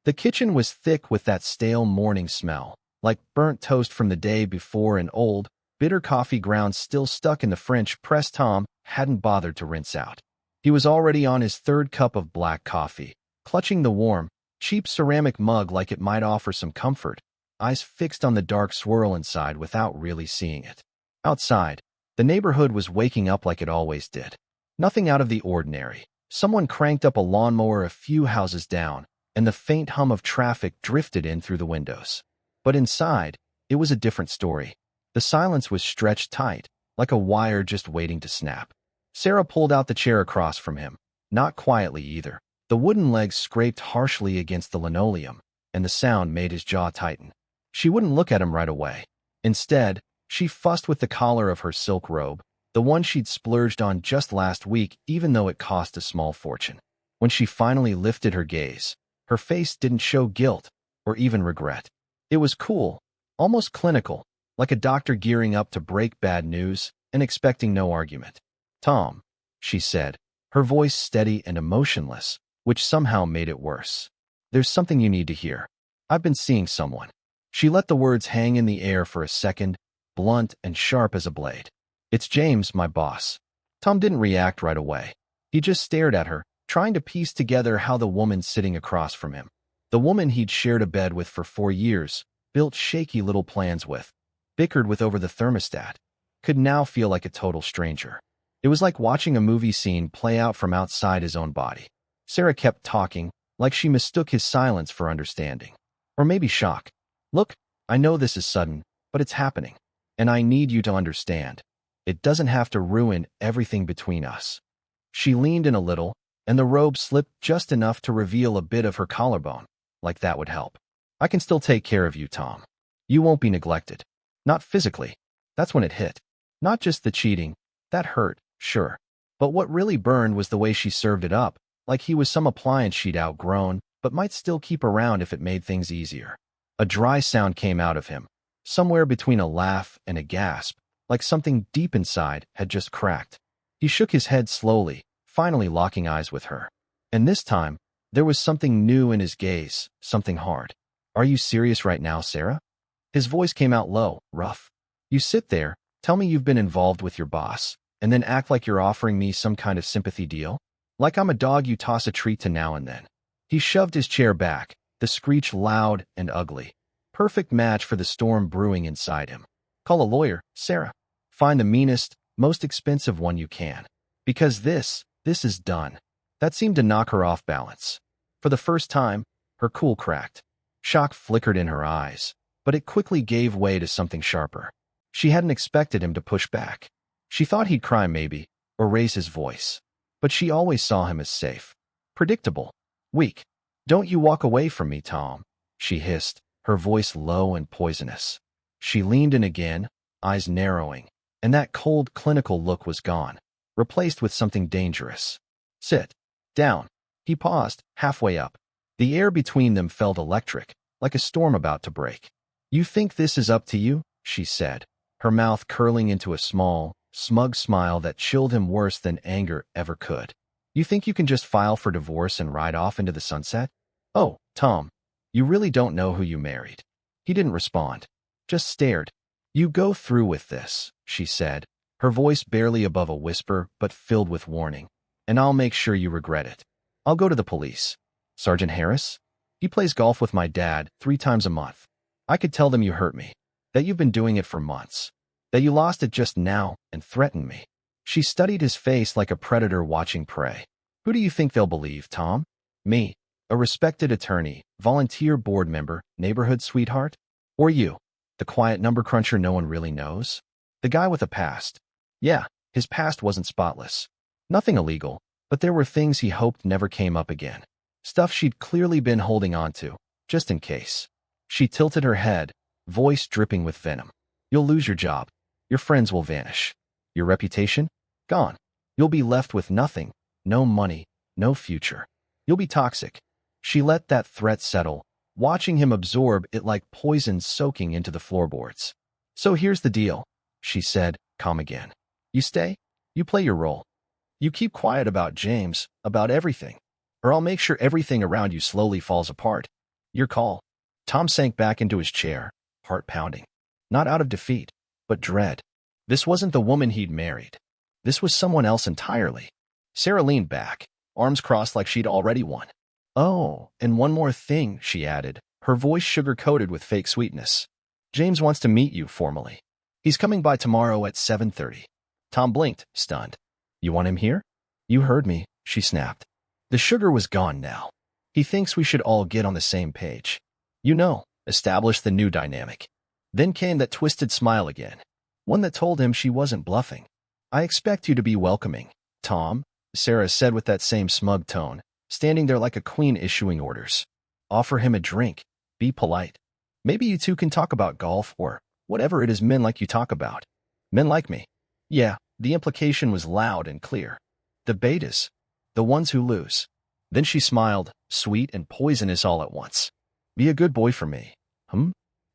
The kitchen was thick with that stale morning smell, like burnt toast from the day before and old, bitter coffee grounds still stuck in the French press Tom hadn't bothered to rinse out. He was already on his third cup of black coffee, clutching the warm, cheap ceramic mug like it might offer some comfort, eyes fixed on the dark swirl inside without really seeing it. Outside, the neighborhood was waking up like it always did. Nothing out of the ordinary. Someone cranked up a lawnmower a few houses down, and the faint hum of traffic drifted in through the windows. But inside, it was a different story. The silence was stretched tight, like a wire just waiting to snap. Sarah pulled out the chair across from him, not quietly either. The wooden legs scraped harshly against the linoleum, and the sound made his jaw tighten. She wouldn't look at him right away. Instead, she fussed with the collar of her silk robe, the one she'd splurged on just last week even though it cost a small fortune. When she finally lifted her gaze, her face didn't show guilt or even regret. It was cool, almost clinical, like a doctor gearing up to break bad news and expecting no argument. "Tom," she said, her voice steady and emotionless, which somehow made it worse. "There's something you need to hear. I've been seeing someone." She let the words hang in the air for a second, blunt and sharp as a blade. "It's James, my boss." Tom didn't react right away. He just stared at her, trying to piece together how the woman sitting across from him, the woman he'd shared a bed with for 4 years, built shaky little plans with, bickered with over the thermostat, could now feel like a total stranger. It was like watching a movie scene play out from outside his own body. Sarah kept talking, like she mistook his silence for understanding. Or maybe shock. "Look, I know this is sudden, but it's happening. And I need you to understand. It doesn't have to ruin everything between us." She leaned in a little, and the robe slipped just enough to reveal a bit of her collarbone, like that would help. "I can still take care of you, Tom. You won't be neglected. Not physically." That's when it hit. Not just the cheating. That hurt, sure. But what really burned was the way she served it up, like he was some appliance she'd outgrown, but might still keep around if it made things easier. A dry sound came out of him, somewhere between a laugh and a gasp, like something deep inside had just cracked. He shook his head slowly, finally locking eyes with her. And this time, there was something new in his gaze, something hard. "Are you serious right now, Sarah?" His voice came out low, rough. "You sit there, tell me you've been involved with your boss, and then act like you're offering me some kind of sympathy deal? Like I'm a dog you toss a treat to now and then." He shoved his chair back, the screech loud and ugly. Perfect match for the storm brewing inside him. "Call a lawyer, Sarah. Find the meanest, most expensive one you can. Because this is done." That seemed to knock her off balance. For the first time, her cool cracked. Shock flickered in her eyes, but it quickly gave way to something sharper. She hadn't expected him to push back. She thought he'd cry maybe, or raise his voice. But she always saw him as safe. Predictable. Weak. "Don't you walk away from me, Tom," she hissed, her voice low and poisonous. She leaned in again, eyes narrowing, and that cold, clinical look was gone, replaced with something dangerous. "Sit down." He paused, halfway up. The air between them felt electric, like a storm about to break. "You think this is up to you?" she said, her mouth curling into a small, smug smile that chilled him worse than anger ever could. "You think you can just file for divorce and ride off into the sunset? Oh, Tom, you really don't know who you married." He didn't respond, just stared. "You go through with this," she said, her voice barely above a whisper but filled with warning, "and I'll make sure you regret it. I'll go to the police. Sergeant Harris? He plays golf with my dad 3 times a month. I could tell them you hurt me, that you've been doing it for months, that you lost it just now and threatened me." She studied his face like a predator watching prey. "Who do you think they'll believe, Tom? Me, a respected attorney, volunteer board member, neighborhood sweetheart? Or you, the quiet number cruncher no one really knows? The guy with a past?" Yeah, his past wasn't spotless. Nothing illegal, but there were things he hoped never came up again. Stuff she'd clearly been holding on to, just in case. She tilted her head, voice dripping with venom. "You'll lose your job. Your friends will vanish. Your reputation? Gone. You'll be left with nothing. No money, no future. You'll be toxic." She let that threat settle, watching him absorb it like poison soaking into the floorboards. "So here's the deal," she said, calm again. "You stay, you play your role. You keep quiet about James, about everything. Or I'll make sure everything around you slowly falls apart. Your call. Tom sank back into his chair, heart pounding. Not out of defeat, but dread. This wasn't the woman he'd married. This was someone else entirely. Sarah leaned back, arms crossed like she'd already won. Oh, and one more thing, she added, her voice sugar-coated with fake sweetness. James wants to meet you formally. He's coming by tomorrow at 7:30. Tom blinked, stunned. You want him here? You heard me, she snapped. The sugar was gone now. He thinks we should all get on the same page. You know, establish the new dynamic. Then came that twisted smile again, one that told him she wasn't bluffing. I expect you to be welcoming, Tom, Sarah said with that same smug tone, standing there like a queen issuing orders. Offer him a drink. Be polite. Maybe you two can talk about golf or whatever it is men like you talk about. Men like me. Yeah, the implication was loud and clear. The betas. The ones who lose. Then she smiled, sweet and poisonous all at once. Be a good boy for me.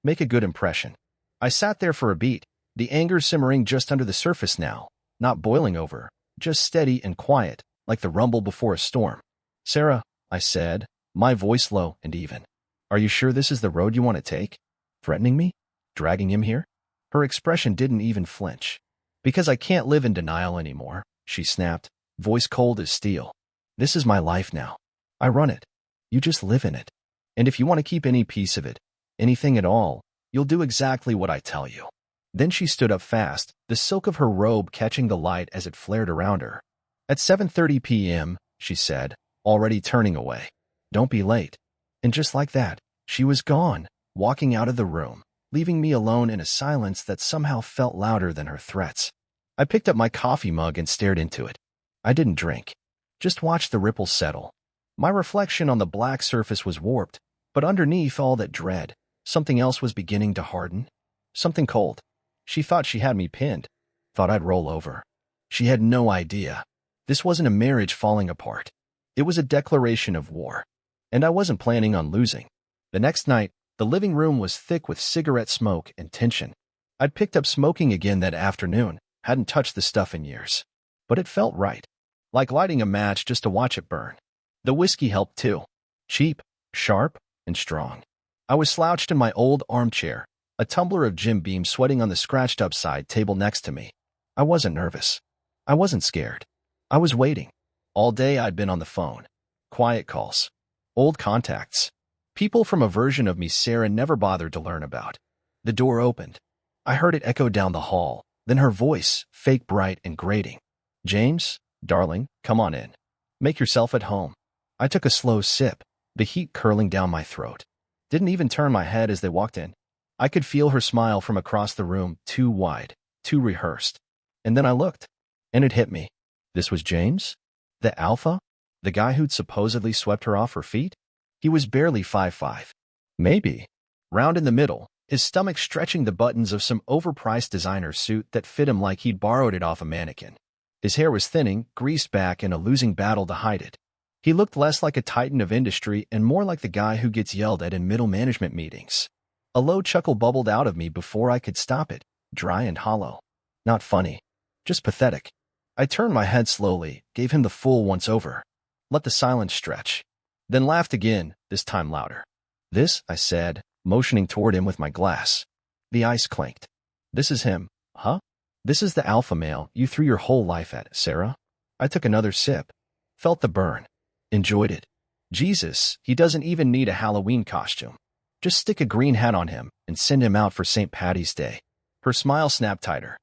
Make a good impression. I sat there for a beat, the anger simmering just under the surface now, not boiling over, just steady and quiet, like the rumble before a storm. Sarah, I said, my voice low and even. Are you sure this is the road you want to take? Threatening me? Dragging him here? Her expression didn't even flinch. Because I can't live in denial anymore, she snapped, voice cold as steel. This is my life now. I run it. You just live in it. And if you want to keep any piece of it, anything at all, you'll do exactly what I tell you. Then she stood up fast, the silk of her robe catching the light as it flared around her. At 7:30 p.m., she said, already turning away. Don't be late. And just like that, she was gone, walking out of the room, leaving me alone in a silence that somehow felt louder than her threats. I picked up my coffee mug and stared into it. I didn't drink. Just watched the ripples settle. My reflection on the black surface was warped, but underneath all that dread, something else was beginning to harden. Something cold. She thought she had me pinned. Thought I'd roll over. She had no idea. This wasn't a marriage falling apart. It was a declaration of war. And I wasn't planning on losing. The next night, the living room was thick with cigarette smoke and tension. I'd picked up smoking again that afternoon, hadn't touched the stuff in years. But it felt right. Like lighting a match just to watch it burn. The whiskey helped too. Cheap, sharp, and strong. I was slouched in my old armchair, a tumbler of Jim Beam sweating on the scratched-up side table next to me. I wasn't nervous. I wasn't scared. I was waiting. All day I'd been on the phone. Quiet calls. Old contacts. People from a version of me Sarah never bothered to learn about. The door opened. I heard it echo down the hall, then her voice, fake bright and grating. James, darling, come on in. Make yourself at home. I took a slow sip, the heat curling down my throat. Didn't even turn my head as they walked in. I could feel her smile from across the room, too wide, too rehearsed. And then I looked, and it hit me. This was James? The alpha? The guy who'd supposedly swept her off her feet? He was barely 5'5". Maybe. Round in the middle, his stomach stretching the buttons of some overpriced designer suit that fit him like he'd borrowed it off a mannequin. His hair was thinning, greased back in a losing battle to hide it. He looked less like a titan of industry and more like the guy who gets yelled at in middle management meetings. A low chuckle bubbled out of me before I could stop it, dry and hollow. Not funny. Just pathetic. I turned my head slowly, gave him the full once-over. Let the silence stretch. Then laughed again, this time louder. This, I said, motioning toward him with my glass. The ice clanked. This is him, huh? This is the alpha male you threw your whole life at, Sarah. I took another sip. Felt the burn. Enjoyed it. Jesus, he doesn't even need a Halloween costume. Just stick a green hat on him and send him out for St. Patty's Day. Her smile snapped tighter.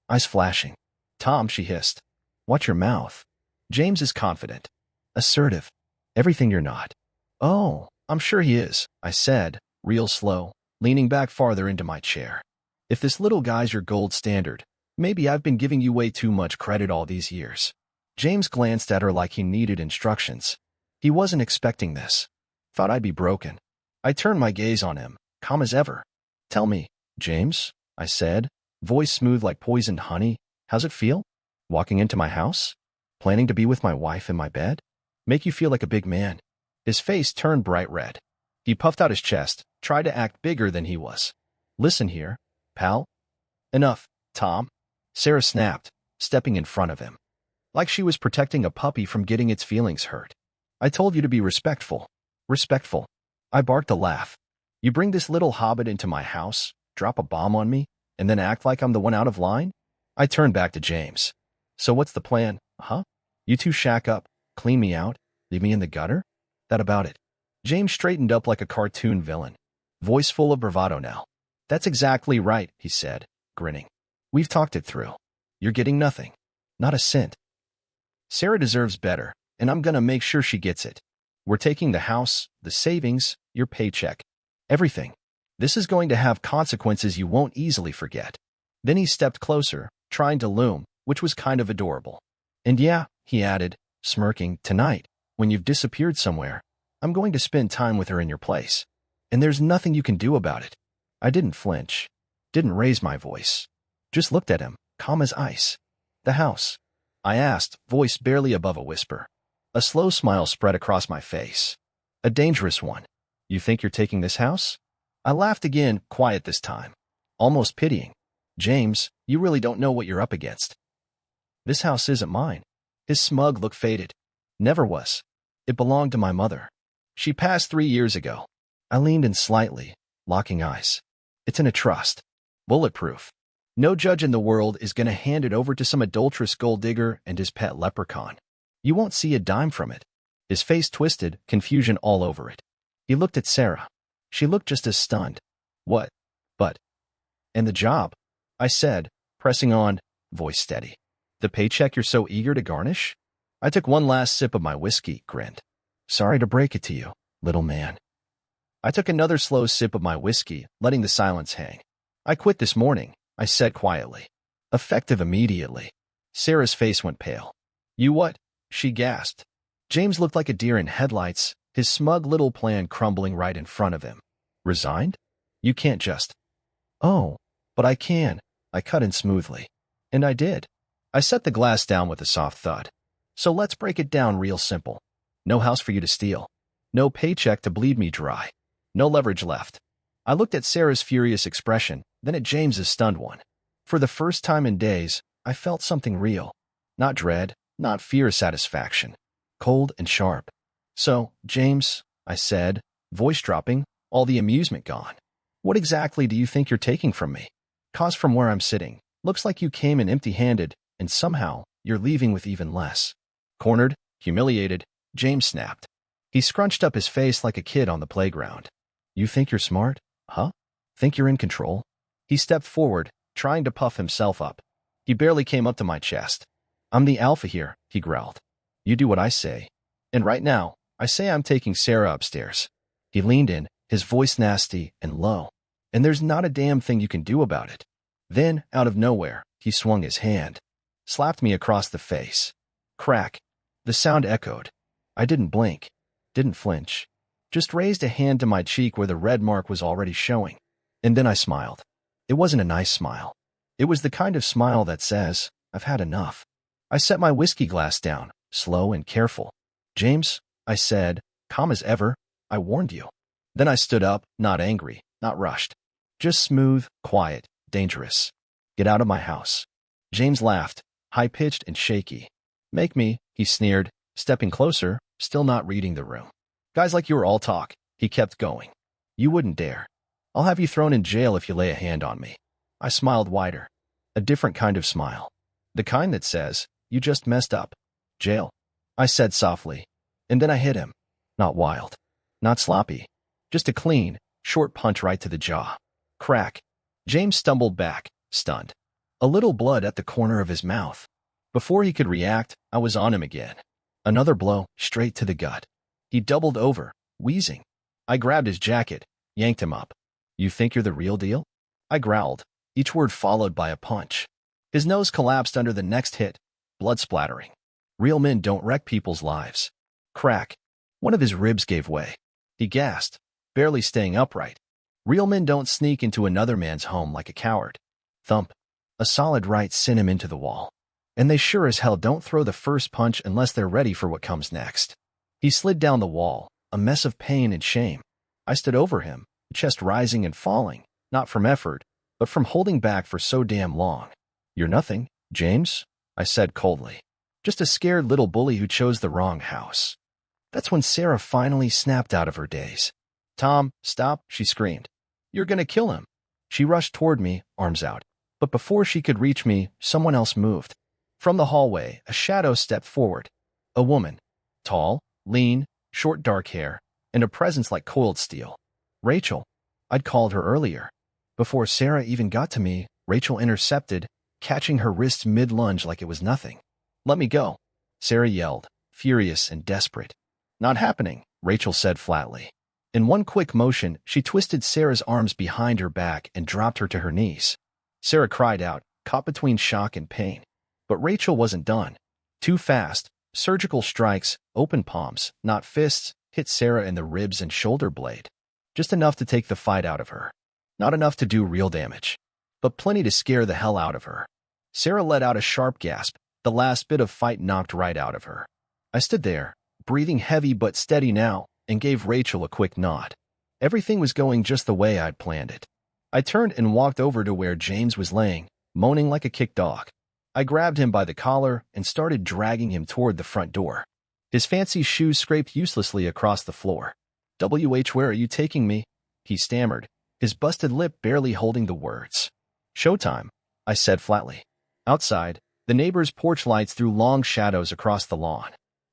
Eyes flashing. Tom, she hissed. Watch your mouth. James is confident. Assertive. Everything you're not. Oh, I'm sure he is, I said, real slow, leaning back farther into my chair. If this little guy's your gold standard, maybe I've been giving you way too much credit all these years. James glanced at her like he needed instructions. He wasn't expecting this. Thought I'd be broken. I turned my gaze on him, calm as ever. Tell me, James, I said, voice smooth like poisoned honey, how's it feel? Walking into my house? Planning to be with my wife in my bed? Make you feel like a big man. His face turned bright red. He puffed out his chest, tried to act bigger than he was. Listen here, pal. Enough, Tom. Sarah snapped, stepping in front of him. Like she was protecting a puppy from getting its feelings hurt. I told you to be respectful. Respectful. I barked a laugh. You bring this little hobbit into my house, drop a bomb on me, and then act like I'm the one out of line? I turned back to James. So what's the plan, huh? You two shack up, clean me out, leave me in the gutter? That about it. James straightened up like a cartoon villain, voice full of bravado now. That's exactly right, he said, grinning. We've talked it through. You're getting nothing. Not a cent. Sarah deserves better, and I'm gonna make sure she gets it. We're taking the house, the savings, your paycheck, everything. This is going to have consequences you won't easily forget. Then he stepped closer, trying to loom, which was kind of adorable. And yeah, he added, smirking, tonight, when you've disappeared somewhere, I'm going to spend time with her in your place. And there's nothing you can do about it. I didn't flinch, didn't raise my voice. Just looked at him, calm as ice. The house? I asked, voice barely above a whisper. A slow smile spread across my face. A dangerous one. You think you're taking this house? I laughed again, quiet this time. Almost pitying. James, you really don't know what you're up against. This house isn't mine. His smug look faded. Never was. It belonged to my mother. She passed 3 years ago. I leaned in slightly, locking eyes. It's in a trust. Bulletproof. No judge in the world is going to hand it over to some adulterous gold digger and his pet leprechaun. You won't see a dime from it. His face twisted, confusion all over it. He looked at Sarah. She looked just as stunned. What? But. And the job? I said, pressing on, voice steady. The paycheck you're so eager to garnish? I took one last sip of my whiskey, grinned. Sorry to break it to you, little man. I took another slow sip of my whiskey, letting the silence hang. I quit this morning, I said quietly. Effective immediately. Sarah's face went pale. You what? She gasped. James looked like a deer in headlights, his smug little plan crumbling right in front of him. Resigned? You can't just. Oh, but I can, I cut in smoothly. And I did. I set the glass down with a soft thud. So let's break it down real simple. No house for you to steal. No paycheck to bleed me dry. No leverage left. I looked at Sarah's furious expression, then at James's stunned one. For the first time in days, I felt something real. Not dread, not fear, satisfaction. Cold and sharp. So, James, I said, voice dropping, all the amusement gone. What exactly do you think you're taking from me? 'Cause from where I'm sitting, looks like you came in empty-handed, and somehow, you're leaving with even less. Cornered, humiliated, James snapped. He scrunched up his face like a kid on the playground. You think you're smart? Huh? Think you're in control? He stepped forward, trying to puff himself up. He barely came up to my chest. I'm the alpha here, he growled. You do what I say. And right now, I say I'm taking Sarah upstairs. He leaned in, his voice nasty and low. And there's not a damn thing you can do about it. Then, out of nowhere, he swung his hand. Slapped me across the face. Crack. The sound echoed. I didn't blink. Didn't flinch. Just raised a hand to my cheek where the red mark was already showing. And then I smiled. It wasn't a nice smile. It was the kind of smile that says, I've had enough. I set my whiskey glass down, slow and careful. James, I said, calm as ever, I warned you. Then I stood up, not angry, not rushed. Just smooth, quiet, dangerous. Get out of my house. James laughed, high-pitched and shaky. Make me, he sneered, stepping closer, still not reading the room. Guys like you are all talk, he kept going. You wouldn't dare. I'll have you thrown in jail if you lay a hand on me. I smiled wider. A different kind of smile. The kind that says, you just messed up. Jail. I said softly. And then I hit him. Not wild. Not sloppy. Just a clean, short punch right to the jaw. Crack. James stumbled back, stunned. A little blood at the corner of his mouth. Before he could react, I was on him again. Another blow, straight to the gut. He doubled over, wheezing. I grabbed his jacket, yanked him up. You think you're the real deal? I growled, each word followed by a punch. His nose collapsed under the next hit, blood splattering. Real men don't wreck people's lives. Crack. One of his ribs gave way. He gasped, barely staying upright. Real men don't sneak into another man's home like a coward. Thump. A solid right sent him into the wall. And they sure as hell don't throw the first punch unless they're ready for what comes next. He slid down the wall, a mess of pain and shame. I stood over him, chest rising and falling, not from effort, but from holding back for so damn long. You're nothing, James, I said coldly. Just a scared little bully who chose the wrong house. That's when Sarah finally snapped out of her daze. Tom, stop, she screamed. You're gonna kill him. She rushed toward me, arms out. But before she could reach me, someone else moved. From the hallway, a shadow stepped forward. A woman. Tall, lean, short dark hair, and a presence like coiled steel. Rachel. I'd called her earlier. Before Sarah even got to me, Rachel intercepted, catching her wrist mid-lunge like it was nothing. Let me go, Sarah yelled, furious and desperate. Not happening, Rachel said flatly. In one quick motion, she twisted Sarah's arms behind her back and dropped her to her knees. Sarah cried out, caught between shock and pain. But Rachel wasn't done. Too fast, surgical strikes, open palms, not fists, hit Sarah in the ribs and shoulder blade. Just enough to take the fight out of her. Not enough to do real damage, but plenty to scare the hell out of her. Sarah let out a sharp gasp, the last bit of fight knocked right out of her. I stood there, breathing heavy but steady now, and gave Rachel a quick nod. Everything was going just the way I'd planned it. I turned and walked over to where James was laying, moaning like a kicked dog. I grabbed him by the collar and started dragging him toward the front door. His fancy shoes scraped uselessly across the floor. Where are you taking me? He stammered, his busted lip barely holding the words. Showtime, I said flatly. Outside, the neighbor's porch lights threw long shadows across the lawn.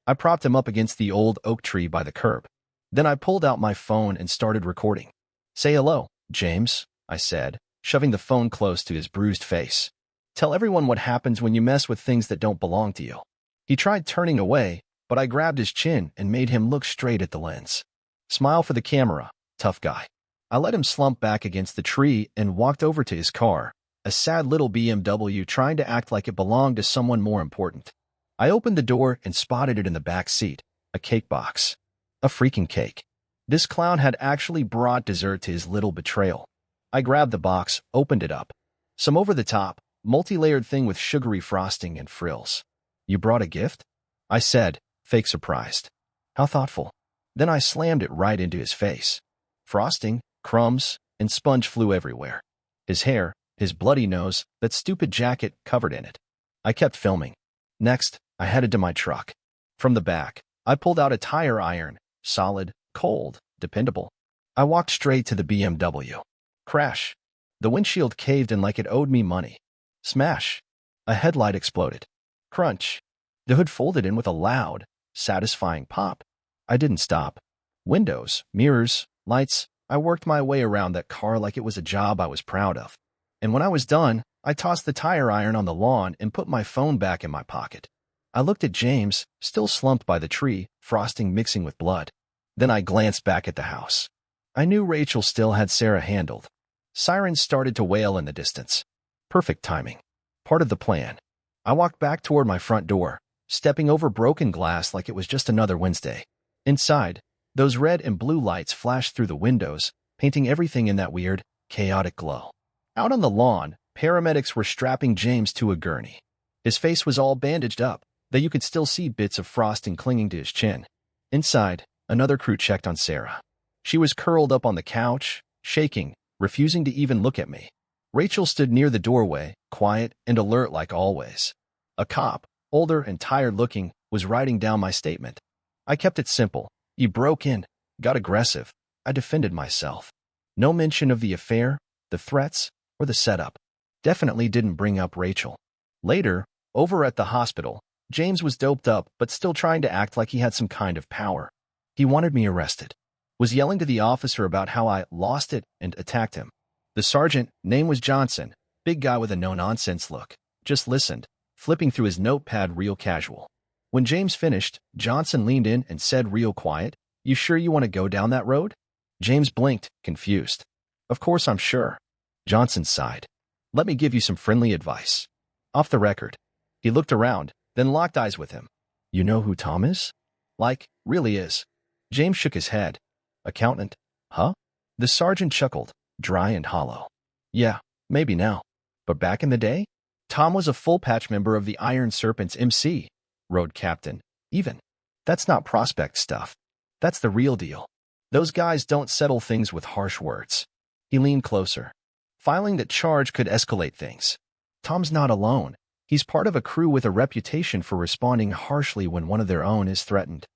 I propped him up against the old oak tree by the curb. Then I pulled out my phone and started recording. Say hello, James, I said, shoving the phone close to his bruised face. Tell everyone what happens when you mess with things that don't belong to you. He tried turning away, but I grabbed his chin and made him look straight at the lens. Smile for the camera, tough guy. I let him slump back against the tree and walked over to his car, a sad little BMW trying to act like it belonged to someone more important. I opened the door and spotted it in the back seat, a cake box. A freaking cake. This clown had actually brought dessert to his little betrayal. I grabbed the box, opened it up. Some over-the-top, multi-layered thing with sugary frosting and frills. You brought a gift? I said, fake surprised. How thoughtful. Then I slammed it right into his face. Frosting, crumbs, and sponge flew everywhere. His hair, his bloody nose, that stupid jacket covered in it. I kept filming. Next, I headed to my truck. From the back, I pulled out a tire iron, solid, cold, dependable. I walked straight to the BMW. Crash. The windshield caved in like it owed me money. Smash. A headlight exploded. Crunch. The hood folded in with a loud, satisfying pop. I didn't stop. Windows, mirrors, lights. I worked my way around that car like it was a job I was proud of. And when I was done, I tossed the tire iron on the lawn and put my phone back in my pocket. I looked at James, still slumped by the tree, frosting mixing with blood. Then I glanced back at the house. I knew Rachel still had Sarah handled. Sirens started to wail in the distance. Perfect timing. Part of the plan. I walked back toward my front door, stepping over broken glass like it was just another Wednesday. Inside, those red and blue lights flashed through the windows, painting everything in that weird, chaotic glow. Out on the lawn, paramedics were strapping James to a gurney. His face was all bandaged up, though you could still see bits of frosting clinging to his chin. Inside, another crew checked on Sarah. She was curled up on the couch, shaking, refusing to even look at me. Rachel stood near the doorway, quiet and alert like always. A cop, older and tired-looking, was writing down my statement. I kept it simple. You broke in, got aggressive. I defended myself. No mention of the affair, the threats, or the setup. Definitely didn't bring up Rachel. Later, over at the hospital, James was doped up but still trying to act like he had some kind of power. He wanted me arrested. Was yelling to the officer about how I lost it and attacked him. The sergeant, name was Johnson, big guy with a no-nonsense look, just listened, flipping through his notepad real casual. When James finished, Johnson leaned in and said real quiet, "You sure you want to go down that road?" James blinked, confused. "Of course I'm sure." Johnson sighed. "Let me give you some friendly advice. Off the record." He looked around, then locked eyes with him. "You know who Tom is?" "Like, really is." James shook his head. "Accountant? Huh?" The sergeant chuckled, dry and hollow. "Yeah, maybe now. But back in the day? Tom was a full-patch member of the Iron Serpent's MC, road captain, even. That's not prospect stuff. That's the real deal. Those guys don't settle things with harsh words." He leaned closer. "Filing that charge could escalate things. Tom's not alone. He's part of a crew with a reputation for responding harshly when one of their own is threatened."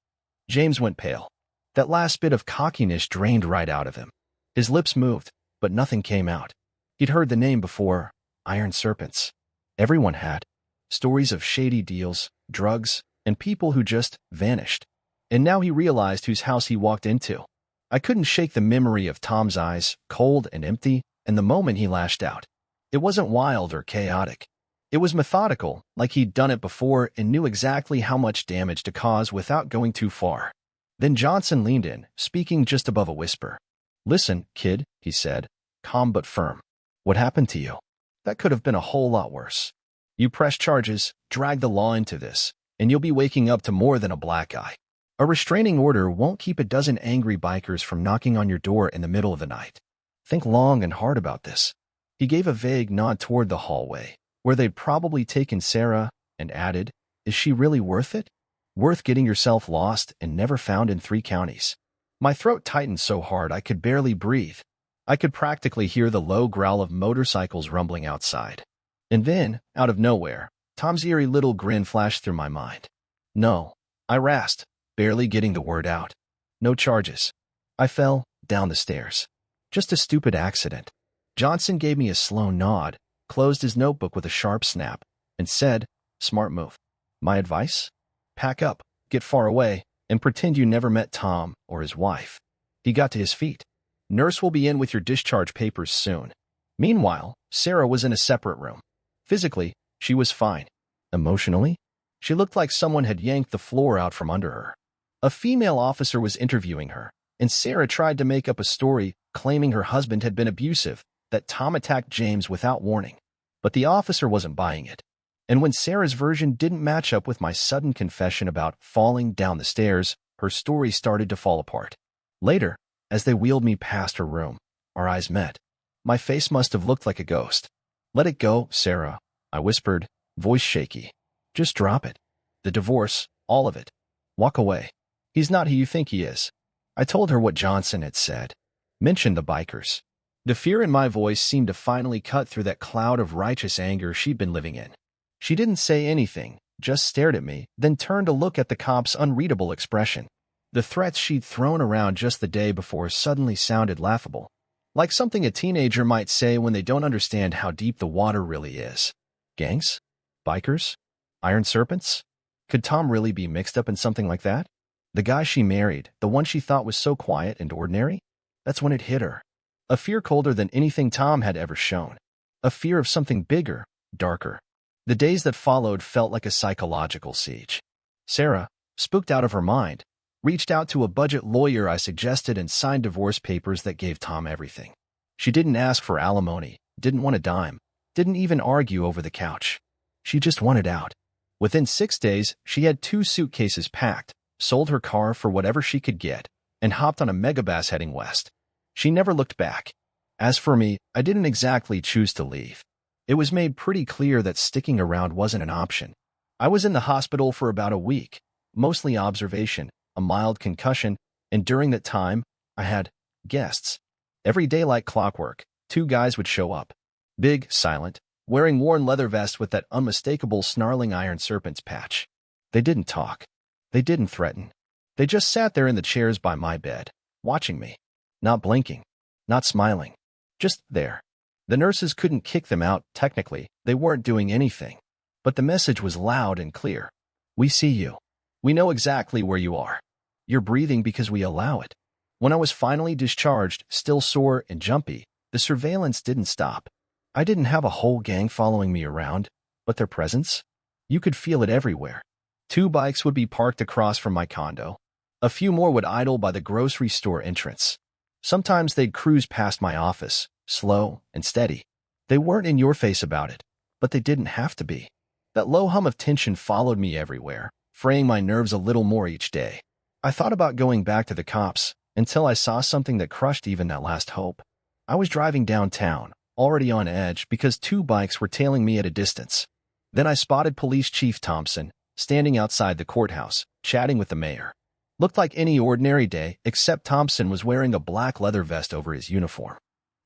James went pale. That last bit of cockiness drained right out of him. His lips moved, but nothing came out. He'd heard the name before, Iron Serpents. Everyone had. Stories of shady deals, drugs, and people who just vanished. And now he realized whose house he walked into. I couldn't shake the memory of Tom's eyes, cold and empty, and the moment he lashed out. It wasn't wild or chaotic. It was methodical, like he'd done it before and knew exactly how much damage to cause without going too far. Then Johnson leaned in, speaking just above a whisper. "Listen, kid," he said, calm but firm. "What happened to you? That could have been a whole lot worse. You press charges, drag the law into this, and you'll be waking up to more than a black eye. A restraining order won't keep a dozen angry bikers from knocking on your door in the middle of the night. Think long and hard about this." He gave a vague nod toward the hallway, where they'd probably taken Sarah, and added, "Is she really worth it? Worth getting yourself lost and never found in 3 counties. My throat tightened so hard I could barely breathe. I could practically hear the low growl of motorcycles rumbling outside. And then, out of nowhere, Tom's eerie little grin flashed through my mind. "No," I rasped, barely getting the word out. "No charges. I fell down the stairs. Just a stupid accident." Johnson gave me a slow nod, closed his notebook with a sharp snap, and said, "Smart move. My advice? Pack up, get far away, and pretend you never met Tom or his wife." He got to his feet. "Nurse will be in with your discharge papers soon." Meanwhile, Sarah was in a separate room. Physically, she was fine. Emotionally, she looked like someone had yanked the floor out from under her. A female officer was interviewing her, and Sarah tried to make up a story claiming her husband had been abusive, that Tom attacked James without warning. But the officer wasn't buying it. And when Sarah's version didn't match up with my sudden confession about falling down the stairs, her story started to fall apart. Later, as they wheeled me past her room, our eyes met. My face must have looked like a ghost. "Let it go, Sarah," I whispered, voice shaky. "Just drop it. The divorce, all of it. Walk away. He's not who you think he is." I told her what Johnson had said. Mentioned the bikers. The fear in my voice seemed to finally cut through that cloud of righteous anger she'd been living in. She didn't say anything, just stared at me, then turned to look at the cop's unreadable expression. The threats she'd thrown around just the day before suddenly sounded laughable, like something a teenager might say when they don't understand how deep the water really is. Gangs? Bikers? Iron Serpents? Could Tom really be mixed up in something like that? The guy she married, the one she thought was so quiet and ordinary? That's when it hit her. A fear colder than anything Tom had ever shown. A fear of something bigger, darker. The days that followed felt like a psychological siege. Sarah, spooked out of her mind, reached out to a budget lawyer I suggested and signed divorce papers that gave Tom everything. She didn't ask for alimony, didn't want a dime, didn't even argue over the couch. She just wanted out. Within 6 days, she had 2 suitcases packed, sold her car for whatever she could get, and hopped on a megabus heading west. She never looked back. As for me, I didn't exactly choose to leave. It was made pretty clear that sticking around wasn't an option. I was in the hospital for about a week, mostly observation, a mild concussion, and during that time, I had guests. Every day like clockwork, 2 guys would show up. Big, silent, wearing worn leather vests with that unmistakable snarling Iron Serpents patch. They didn't talk. They didn't threaten. They just sat there in the chairs by my bed, watching me. Not blinking, not smiling, just there. The nurses couldn't kick them out, technically, they weren't doing anything. But the message was loud and clear. "We see you. We know exactly where you are. You're breathing because we allow it." When I was finally discharged, still sore and jumpy, the surveillance didn't stop. I didn't have a whole gang following me around, but their presence? You could feel it everywhere. 2 bikes would be parked across from my condo. A few more would idle by the grocery store entrance. Sometimes they'd cruise past my office, slow and steady. They weren't in your face about it, but they didn't have to be. That low hum of tension followed me everywhere, fraying my nerves a little more each day. I thought about going back to the cops until I saw something that crushed even that last hope. I was driving downtown, already on edge because 2 bikes were tailing me at a distance. Then I spotted Police Chief Thompson, standing outside the courthouse, chatting with the mayor. Looked like any ordinary day, except Thompson was wearing a black leather vest over his uniform.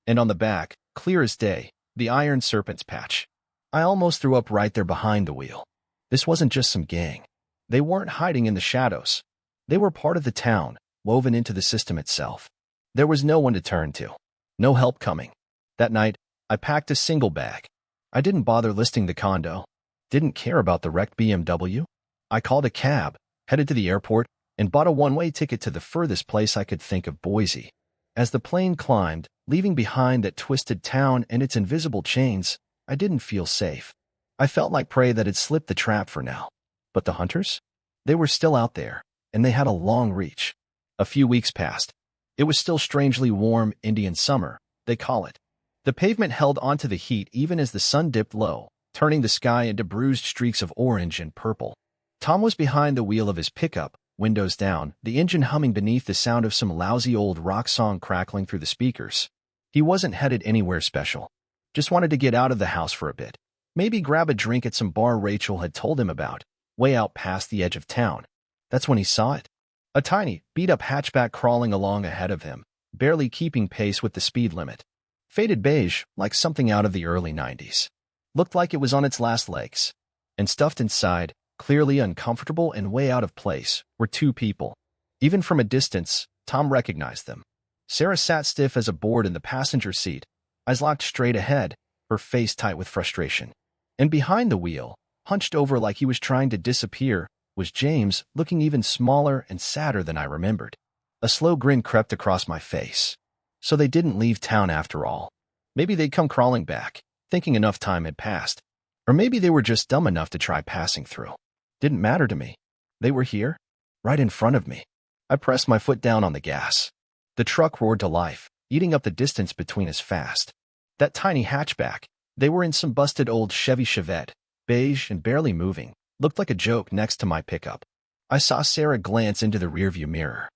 And on the back, clear as day, the Iron Serpents patch. I almost threw up right there behind the wheel. This wasn't just some gang. They weren't hiding in the shadows. They were part of the town, woven into the system itself. There was no one to turn to. No help coming. That night, I packed a single bag. I didn't bother listing the condo. Didn't care about the wrecked BMW. I called a cab, headed to the airport, and bought a one-way ticket to the furthest place I could think of, Boise. As the plane climbed, leaving behind that twisted town and its invisible chains, I didn't feel safe. I felt like prey that had slipped the trap for now. But the hunters? They were still out there, and they had a long reach. A few weeks passed. It was still strangely warm Indian summer, they call it. The pavement held onto the heat even as the sun dipped low, turning the sky into bruised streaks of orange and purple. Tom was behind the wheel of his pickup, windows down, the engine humming beneath the sound of some lousy old rock song crackling through the speakers. He wasn't headed anywhere special. Just wanted to get out of the house for a bit. Maybe grab a drink at some bar Rachel had told him about, way out past the edge of town. That's when he saw it. A tiny, beat-up hatchback crawling along ahead of him, barely keeping pace with the speed limit. Faded beige, like something out of the early 90s. Looked like it was on its last legs. And stuffed inside, clearly uncomfortable and way out of place, were two people. Even from a distance, Tom recognized them. Sarah sat stiff as a board in the passenger seat, eyes locked straight ahead, her face tight with frustration. And behind the wheel, hunched over like he was trying to disappear, was James, looking even smaller and sadder than I remembered. A slow grin crept across my face. So they didn't leave town after all. Maybe they'd come crawling back, thinking enough time had passed. Or maybe they were just dumb enough to try passing through. Didn't matter to me. They were here, right in front of me. I pressed my foot down on the gas. The truck roared to life, eating up the distance between us fast. That tiny hatchback, they were in some busted old Chevy Chevette, beige and barely moving, looked like a joke next to my pickup. I saw Sarah glance into the rearview mirror.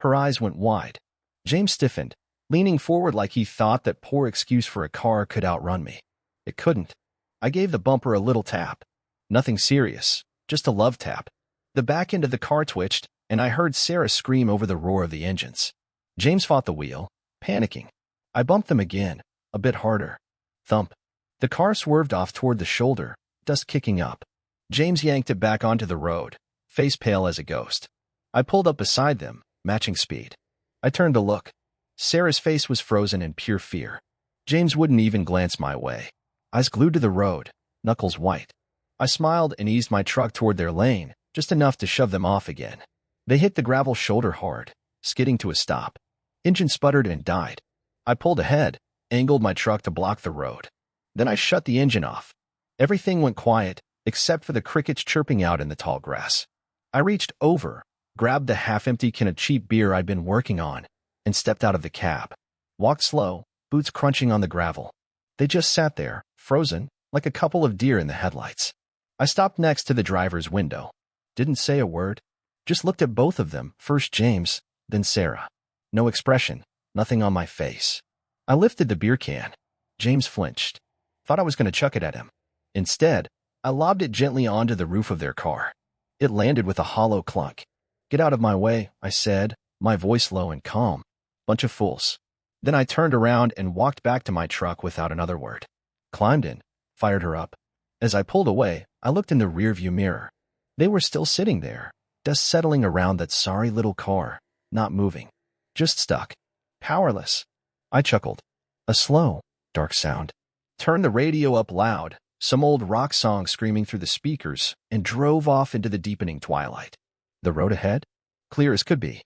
Her eyes went wide. James stiffened, leaning forward like he thought that poor excuse for a car could outrun me. It couldn't. I gave the bumper a little tap. Nothing serious, just a love tap. The back end of the car twitched, and I heard Sarah scream over the roar of the engines. James fought the wheel, panicking. I bumped them again, a bit harder. Thump. The car swerved off toward the shoulder, dust kicking up. James yanked it back onto the road, face pale as a ghost. I pulled up beside them, matching speed. I turned to look. Sarah's face was frozen in pure fear. James wouldn't even glance my way. Eyes glued to the road, knuckles white. I smiled and eased my truck toward their lane, just enough to shove them off again. They hit the gravel shoulder hard, skidding to a stop. Engine sputtered and died. I pulled ahead, angled my truck to block the road. Then I shut the engine off. Everything went quiet, except for the crickets chirping out in the tall grass. I reached over, grabbed the half-empty can of cheap beer I'd been working on, and stepped out of the cab. Walked slow, boots crunching on the gravel. They just sat there, frozen, like a couple of deer in the headlights. I stopped next to the driver's window. Didn't say a word. Just looked at both of them, first James, then Sarah. No expression, nothing on my face. I lifted the beer can. James flinched. Thought I was going to chuck it at him. Instead, I lobbed it gently onto the roof of their car. It landed with a hollow clunk. "Get out of my way," I said, my voice low and calm. "Bunch of fools." Then I turned around and walked back to my truck without another word. Climbed in, fired her up. As I pulled away, I looked in the rearview mirror. They were still sitting there, dust settling around that sorry little car, not moving. Just stuck. Powerless. I chuckled. A slow, dark sound. Turned the radio up loud, some old rock song screaming through the speakers, and drove off into the deepening twilight. The road ahead? Clear as could be.